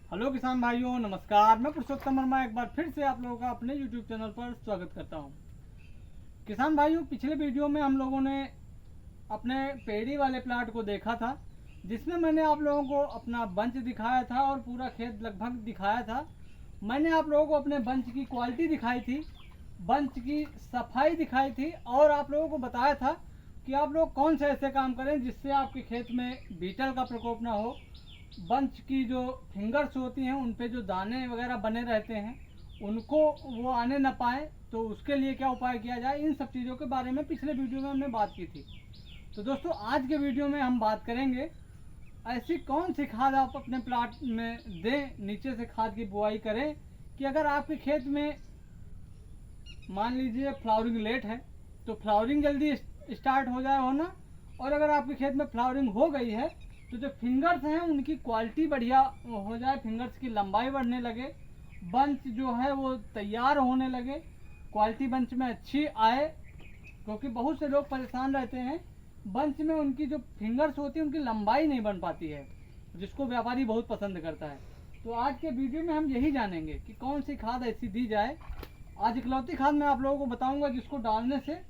Hello किसान भाइयों, नमस्कार। मैं पुरुषोत्तम वर्मा एक बार फिर से आप लोगों का अपने यूट्यूब चैनल पर स्वागत करता हूं। किसान भाइयों, पिछले वीडियो में हम लोगों ने अपने पेड़ी वाले प्लाट को देखा था, जिसमें मैंने आप लोगों को अपना बंच दिखाया था और पूरा खेत लगभग दिखाया था। मैंने आप लोगों को अपने बंच की क्वालिटी दिखाई थी, बंच की सफाई दिखाई थी और आप लोगों को बताया था कि आप लोग कौन से ऐसे काम करें जिससे आपके खेत में बीटल का प्रकोप ना हो, बंच की जो फिंगर्स होती हैं उन पे जो दाने वगैरह बने रहते हैं उनको वो आने ना पाए, तो उसके लिए क्या उपाय किया जाए, इन सब चीज़ों के बारे में पिछले वीडियो में हमने बात की थी। तो दोस्तों, आज के वीडियो में हम बात करेंगे ऐसी कौन सी खाद आप अपने प्लाट में दें, नीचे से खाद की बुआई करें कि अगर आपके खेत में मान लीजिए फ्लावरिंग लेट है तो फ्लावरिंग जल्दी स्टार्ट हो जाए होना, और अगर आपके खेत में फ्लावरिंग हो गई है तो जो फिंगर्स हैं उनकी क्वालिटी बढ़िया हो जाए, फिंगर्स की लंबाई बढ़ने लगे, बंच जो है वो तैयार होने लगे, क्वालिटी बंच में अच्छी आए। क्योंकि बहुत से लोग परेशान रहते हैं, बंच में उनकी जो फिंगर्स होती है उनकी लंबाई नहीं बन पाती है, जिसको व्यापारी बहुत पसंद करता है। तो आज के वीडियो में हम यही जानेंगे कि कौन सी खाद ऐसी दी जाए। आज इकलौती खाद मैं आप लोगों को बताऊंगा जिसको डालने से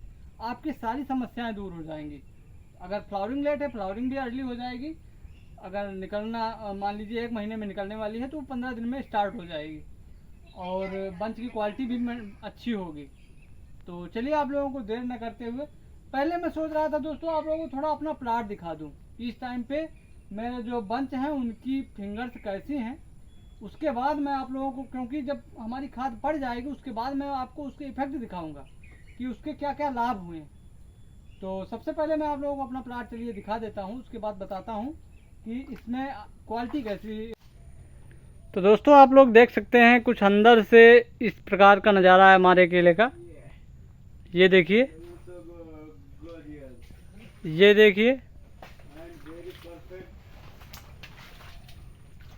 आपकी सारी समस्याएं दूर हो जाएंगी। अगर फ्लावरिंग लेट है, फ्लावरिंग भी अर्ली हो जाएगी। अगर निकलना मान लीजिए 1 महीने में निकलने वाली है तो 15 दिन में स्टार्ट हो जाएगी, और बंच की क्वालिटी भी अच्छी होगी। तो चलिए, आप लोगों को देर न करते हुए, पहले मैं सोच रहा था दोस्तों आप लोगों को थोड़ा अपना प्लाट दिखा दूं। इस टाइम पे मेरे जो बंच हैं उनकी फिंगर्स कैसी हैं, उसके बाद मैं आप लोगों को, क्योंकि जब हमारी खाद पड़ जाएगी उसके बाद मैं आपको उसके इफेक्ट दिखाऊंगा कि उसके क्या क्या लाभ हुए। तो सबसे पहले मैं आप लोगों को अपना प्लाट चलिए दिखा देता हूँ, उसके बाद बताता हूँ कि इसमें क्वालिटी कैसी। तो दोस्तों, आप लोग देख सकते हैं कुछ अंदर से इस प्रकार का नज़ारा है हमारे केले का। ये देखिए, ये देखिए,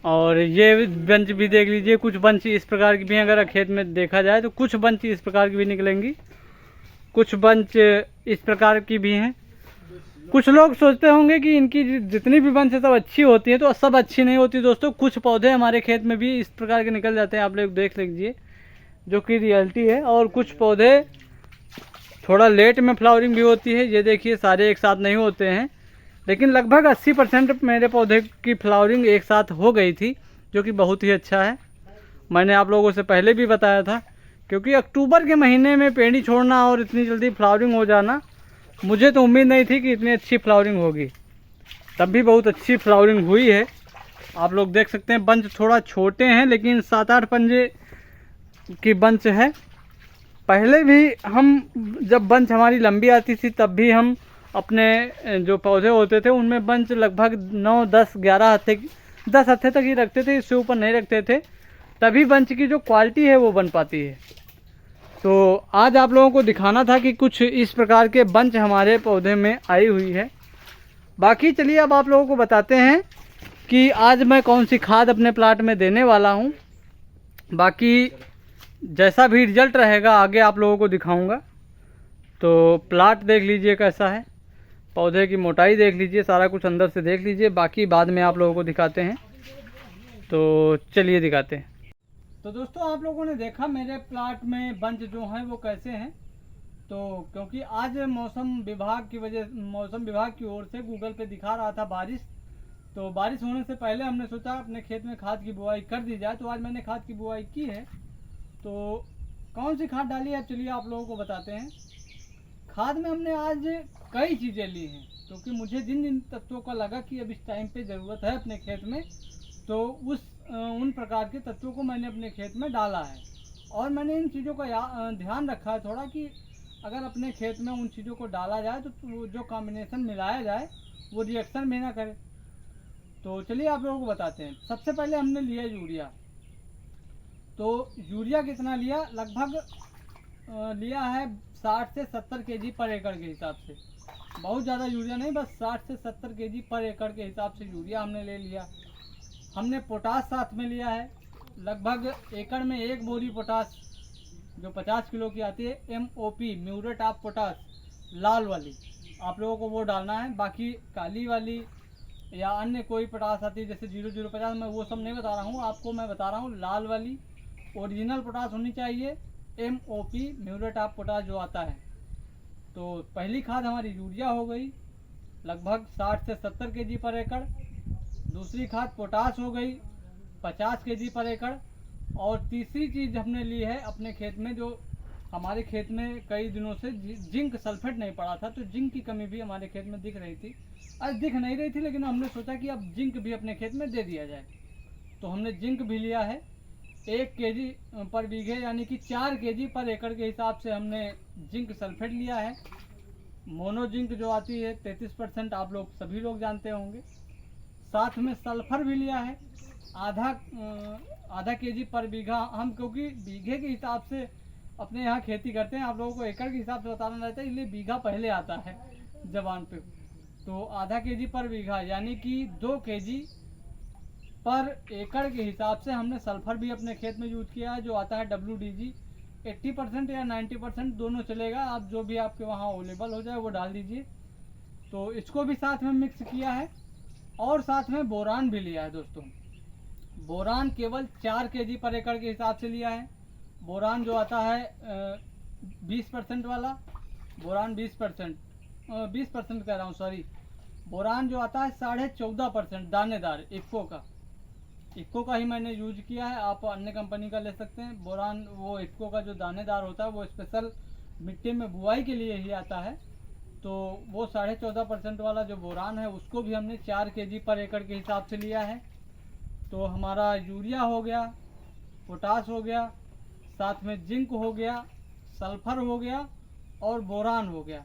और ये बंच भी देख लीजिए। कुछ बंच इस प्रकार की भी हैं, अगर खेत में देखा जाए तो कुछ बंच इस प्रकार की भी निकलेंगी, कुछ बंच इस प्रकार की भी हैं। कुछ लोग सोचते होंगे कि इनकी जितनी भी बंच है सब अच्छी होती है, तो सब अच्छी नहीं होती दोस्तों। कुछ पौधे हमारे खेत में भी इस प्रकार के निकल जाते हैं, आप लोग देख लीजिए, जो कि रियलिटी है। और कुछ पौधे थोड़ा लेट में फ्लावरिंग भी होती है, ये देखिए, सारे एक साथ नहीं होते हैं, लेकिन लगभग 80% मेरे पौधे की फ्लावरिंग एक साथ हो गई थी, जो कि बहुत ही अच्छा है। मैंने आप लोगों से पहले भी बताया था, क्योंकि अक्टूबर के महीने में पेड़ी छोड़ना और इतनी जल्दी फ्लावरिंग हो जाना, मुझे तो उम्मीद नहीं थी कि इतनी अच्छी फ्लावरिंग होगी। तब भी बहुत अच्छी फ्लावरिंग हुई है। आप लोग देख सकते हैं बंच थोड़ा छोटे हैं, लेकिन 7-8 पंजे की बंच है। पहले भी हम, जब बंच हमारी लंबी आती थी तब भी हम अपने जो पौधे होते थे उनमें बंच लगभग 9, 10, 11 हत्थे, 10 हत्थे तक ही रखते थे, इससे ऊपर नहीं रखते थे। तभी बंच की जो क्वालिटी है वो बन पाती है। तो आज आप लोगों को दिखाना था कि कुछ इस प्रकार के बंच हमारे पौधे में आई हुई है। बाकी चलिए अब आप लोगों को बताते हैं कि आज मैं कौन सी खाद अपने प्लाट में देने वाला हूँ। बाकी जैसा भी रिजल्ट रहेगा आगे आप लोगों को दिखाऊंगा। तो प्लाट देख लीजिए कैसा है, पौधे की मोटाई देख लीजिए, सारा कुछ अंदर से देख लीजिए, बाकी बाद में आप लोगों को दिखाते हैं। तो चलिए दिखाते हैं। तो दोस्तों, आप लोगों ने देखा मेरे प्लाट में बंच जो हैं वो कैसे हैं। तो क्योंकि आज मौसम विभाग की ओर से गूगल पे दिखा रहा था बारिश, तो बारिश होने से पहले हमने सोचा अपने खेत में खाद की बुआई कर दी जाए। तो आज मैंने खाद की बुआई की है। तो कौन सी खाद डाली है, चलिए आप लोगों को बताते हैं। खाद में हमने आज कई चीज़ें ली हैं, क्योंकि मुझे जिन जिन तत्वों का लगा कि अब इस टाइम पे ज़रूरत है अपने खेत में, तो उन प्रकार के तत्वों को मैंने अपने खेत में डाला है। और मैंने इन चीज़ों का ध्यान रखा है थोड़ा, कि अगर अपने खेत में उन चीज़ों को डाला जाए तो जो कॉम्बिनेशन मिलाया जाए वो रिएक्शन भी ना करे। तो चलिए आप लोगों को बताते हैं। सबसे पहले हमने लिया यूरिया। तो यूरिया कितना लिया, लगभग लिया है 60 से 70 केजी पर एकड़ के हिसाब से। बहुत ज़्यादा यूरिया नहीं, बस 60 से 70 केजी पर एकड़ के हिसाब से यूरिया हमने ले लिया। हमने पोटास साथ में लिया है, लगभग एकड़ में 1 बोरी पोटास जो 50 किलो की आती है, MOP, म्यूरेट ऑफ पोटास, लाल वाली, आप लोगों को वो डालना है। बाकी काली वाली या अन्य कोई पोटास आती है जैसे 0050, मैं वो सब नहीं बता रहा हूँ आपको, मैं बता रहा हूँ लाल वाली ओरिजिनल पोटास होनी चाहिए, MOP म्यूरेट ऑफ पोटास जो आता है। तो पहली खाद हमारी यूरिया हो गई लगभग 60 से 70 kg पर एकड़। दूसरी खाद पोटास हो गई 50 kg पर एकड़। और तीसरी चीज़ हमने ली है अपने खेत में, जो हमारे खेत में कई दिनों से जिंक सल्फेट नहीं पड़ा था, तो जिंक की कमी भी हमारे खेत में दिख रही थी। आज दिख नहीं रही थी, लेकिन हमने सोचा कि अब जिंक भी अपने खेत में दे दिया जाए, तो हमने जिंक भी लिया है 1 kg पर बीघे, यानी कि 4 kg पर एकड़ के हिसाब से हमने जिंक सल्फेट लिया है। मोनो जिंक जो आती है 33%, आप लोग सभी लोग जानते होंगे। साथ में सल्फर भी लिया है आधा kg पर बीघा। हम क्योंकि बीघे के हिसाब से अपने यहाँ खेती करते हैं, आप लोगों को एकड़ के हिसाब से बताना रहता है, इसलिए बीघा पहले आता है जबान पे। तो आधा kg पर बीघा यानी कि 2 kg पर एकड़ के हिसाब से हमने सल्फर भी अपने खेत में यूज किया है, जो आता है WDG। 80% या 90% दोनों चलेगा, आप जो भी आपके वहाँ अवेलेबल हो जाए वो डाल दीजिए। तो इसको भी साथ में मिक्स किया है, और साथ में बोरान भी लिया है दोस्तों। बोरान केवल 4 kg पर एकड़ के हिसाब से लिया है। बोरान जो आता है 20% वाला, बोरान 20% कह रहा हूँ, सॉरी। बोरान जो आता है 14.5% दानेदार इक्को का ही मैंने यूज किया है। आप अन्य कंपनी का ले सकते हैं। बोरान वो इक्को का जो दानेदार होता है वो स्पेशल मिट्टी में बुआई के लिए ही आता है। तो वो 14.5% वाला जो बोरान है उसको भी हमने 4 kg पर एकड़ के हिसाब से लिया है। तो हमारा यूरिया हो गया, पोटास हो गया, साथ में जिंक हो गया, सल्फर हो गया और बोरान हो गया।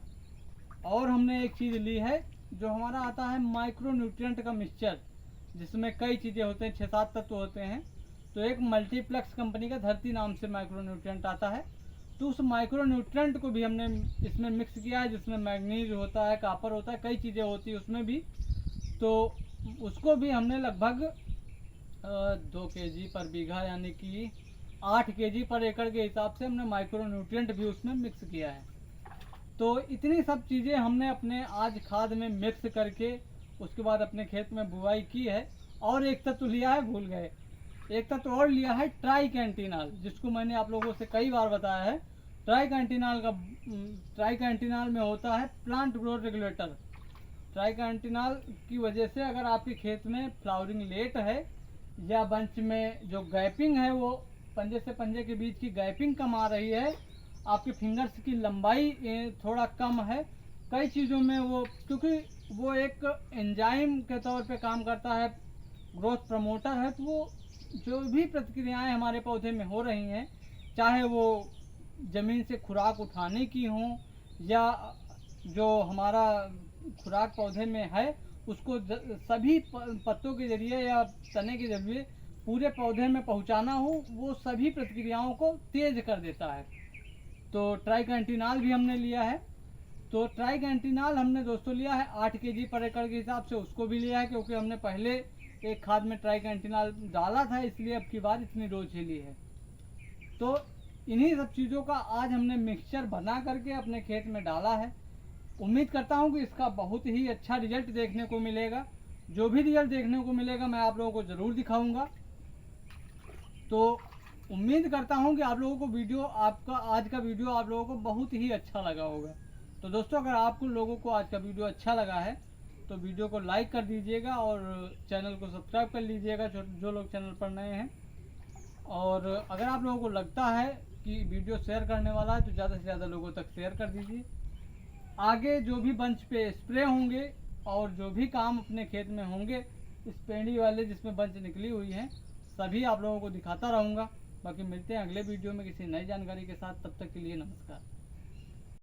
और हमने एक चीज़ ली है जो हमारा आता है माइक्रो न्यूट्रिएंट का मिक्सचर, जिसमें कई चीज़ें होते हैं, 6-7 तत्व होते हैं। तो एक मल्टीप्लेक्स कंपनी का धरती नाम से माइक्रो न्यूट्रिएंट आता है। तो उस माइक्रो न्यूट्रिएंट को भी हमने इसमें मिक्स किया है, जिसमें मैग्नीज होता है, कॉपर होता है, कई चीज़ें होती है उसमें भी। तो उसको भी हमने लगभग 2 kg पर बीघा यानी कि 8 kg पर एकड़ के हिसाब से हमने माइक्रो न्यूट्रिएंट भी उसमें मिक्स किया है। तो इतनी सब चीज़ें हमने अपने आज खाद में मिक्स करके उसके बाद अपने खेत में बुआई की है। और एक तत्व लिया है, भूल गए, एक तत्व और लिया है ट्राइकेंटिनॉल, जिसको मैंने आप लोगों से कई बार बताया है। ट्राइकेंटिनॉल में होता है प्लांट ग्रोथ रेगुलेटर। ट्राइकेंटिनॉल की वजह से अगर आपके खेत में फ्लावरिंग लेट है या बंच में जो गैपिंग है, वो पंजे से पंजे के बीच की गैपिंग कम आ रही है, आपके फिंगर्स की लंबाई थोड़ा कम है, कई चीज़ों में वो, क्योंकि वो एक एंजाइम के तौर पे काम करता है, ग्रोथ प्रमोटर है। तो वो जो भी प्रतिक्रियाएं हमारे पौधे में हो रही हैं, चाहे वो ज़मीन से खुराक उठाने की हों या जो हमारा खुराक पौधे में है उसको सभी पत्तों के जरिए या तने के जरिए पूरे पौधे में पहुंचाना हो, वो सभी प्रतिक्रियाओं को तेज कर देता है। तो ट्राइकेंटिनॉल भी हमने लिया है। तो ट्राइकेंटिनॉल हमने दोस्तों लिया है 8 kg पर एकड़ के हिसाब से, उसको भी लिया है क्योंकि हमने पहले एक खाद में ट्राइकेंटिनॉल डाला था, इसलिए अब की बार इतनी डोज ही ली है। तो इन्हीं सब चीज़ों का आज हमने मिक्सचर बना करके अपने खेत में डाला है। उम्मीद करता हूँ कि इसका बहुत ही अच्छा रिजल्ट देखने को मिलेगा। जो भी रिजल्ट देखने को मिलेगा मैं आप लोगों को ज़रूर दिखाऊंगा। तो उम्मीद करता हूँ कि आप लोगों को आज का वीडियो आप लोगों को बहुत ही अच्छा लगा होगा। तो दोस्तों, अगर आपको लोगों को आज का वीडियो अच्छा लगा है तो वीडियो को लाइक कर दीजिएगा और चैनल को सब्सक्राइब कर लीजिएगा जो लोग चैनल पर नए हैं। और अगर आप लोगों को लगता है कि वीडियो शेयर करने वाला है तो ज़्यादा से ज़्यादा लोगों तक शेयर कर दीजिए। आगे जो भी बंच पे स्प्रे होंगे और जो भी काम अपने खेत में होंगे, इस पेड़ी वाले जिसमें बंच निकली हुई हैं, सभी आप लोगों को दिखाता रहूँगा। बाकी मिलते हैं अगले वीडियो में किसी नई जानकारी के साथ। तब तक के लिए नमस्कार।